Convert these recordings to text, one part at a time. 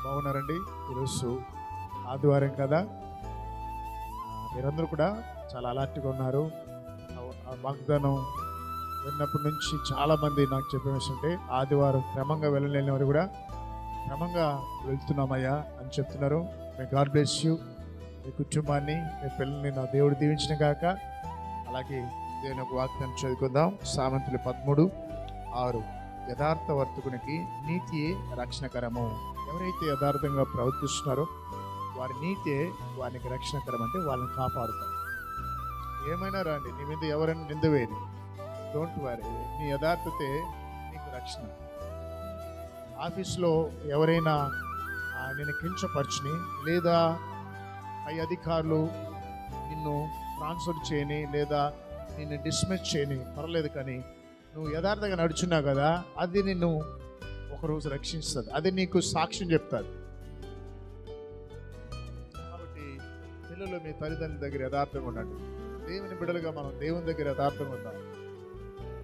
బాగున్నారండి. ఈరోజు ఆదివారం కదా, మీరందరూ కూడా చాలా అలర్ట్గా ఉన్నారు. ఆ వాగ్దానం విన్నప్పటి నుంచి చాలామంది నాకు చెప్పిన విషయం అంటే ఆదివారం క్రమంగా వెళ్ళలేని వారు కూడా క్రమంగా వెళ్తున్నామయ్యా అని చెప్తున్నారు. May God bless you. మీ కుటుంబాన్ని, మీ పిల్లల్ని నా దేవుడు దీవించిన కాక. అలాగే దేవుని ఒక వాగ్దానం చదువుకుందాం. సామెతలు 13:6. యథార్థవర్తకునికి నీతియే రక్షణకరము. ఎవరైతే యథార్థంగా ప్రవర్తిస్తున్నారో వారి నీతే వారికి రక్షణకరం, అంటే వాళ్ళని కాపాడుతారు. ఏమైనా రండి, నీ మీద ఎవరైనా నింద వేయని, డోంట్ వరీ, నీ యథార్థతే నీకు రక్షణ. ఆఫీస్లో ఎవరైనా నిన్ను కించపరచుని, లేదా పై అధికారులు నిన్ను ట్రాన్స్ఫర్ చేయని, లేదా నిన్ను డిస్మిస్ చేయని పర్లేదు, కానీ నువ్వు యథార్థంగా నడుచున్నావు కదా, అది నిన్ను ఒకరోజు రక్షిస్తుంది, అది నీకు సాక్ష్యం చెప్తాది. కాబట్టి పిల్లలు మీ తల్లిదండ్రుల దగ్గర యథార్థంగా ఉండండి. దేవుని బిడ్డలుగా మనం దేవుని దగ్గర యథార్థంగా ఉండాలి.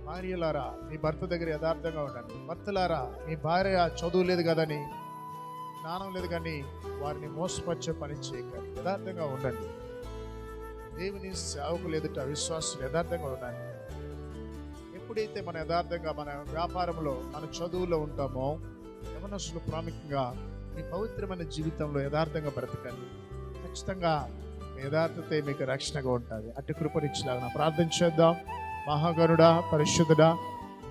భార్యలారా మీ భర్త దగ్గర యథార్థంగా ఉండండి. భర్తలారా మీ భార్య చదువు లేదు కదని, జ్ఞానం లేదు కానీ వారిని మోసపరిచే పని చేయకండి. యథార్థంగా ఉండండి. దేవుని సేవకులు ఎదుట విశ్వాసులు యథార్థంగా ఉండండి. ఎప్పుడైతే మన యథార్థంగా మన వ్యాపారంలో, మన చదువులో ఉంటామో, యవనస్తులు ప్రాముఖ్యంగా మీ పవిత్రమైన జీవితంలో యథార్థంగా బ్రతకండి. ఖచ్చితంగా యథార్థతే మీకు రక్షణగా ఉంటుంది. అట్టి కృపనిచ్చేలాగా ప్రార్థన చేద్దాం. మహాగణుడా, పరిశుద్ధుడా,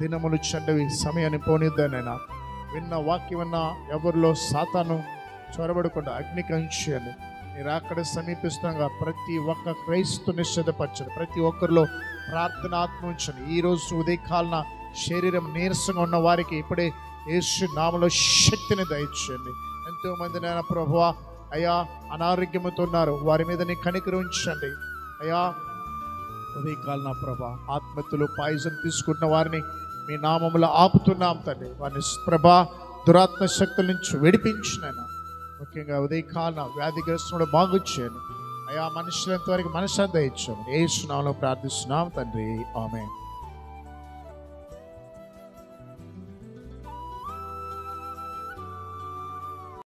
దినములు చెడ్డవి, సమయాన్ని పోనిద్దానైనా విన్న వాక్యమన్నా ఎవరిలో సాతాను చొరబడకుండా అగ్నికంచేయండి. మీరు అక్కడ సమీపిస్తుండగా ప్రతి ఒక్క క్రైస్తుని సిద్ధపరచండి. ప్రతి ఒక్కరిలో ప్రార్థన ఆత్మ ఉంచండి. ఈరోజు ఉదయకాలన శరీరం నీరసంగా ఉన్న వారికి ఇప్పుడే యేసు నామములో శక్తిని దయచేయండి. ఎంతోమంది నాయన ప్రభువా అయ్యా అనారోగ్యంతో ఉన్నారు, వారి మీద నీ కనికరం ఉంచండి. అయ్యా ఉదయకాలన ప్రభా ఆత్మహత్యలు, పాయిజన్ తీసుకుంటున్న వారిని మీ నామములో ఆపుతున్నాం తండ్రి. వారిని ప్రభా దురాత్మ శక్తుల నుంచి విడిపించినైనా, ముఖ్యంగా ఉదయకాలన వ్యాధిగ్రస్తుడు బాగు చేయండి. అయా మనుషులంత వరకు మనశ్శాంతి ఇచ్చాము. యేసు నామములో ప్రార్థిస్తున్నాం తండ్రి. ఆమేన్.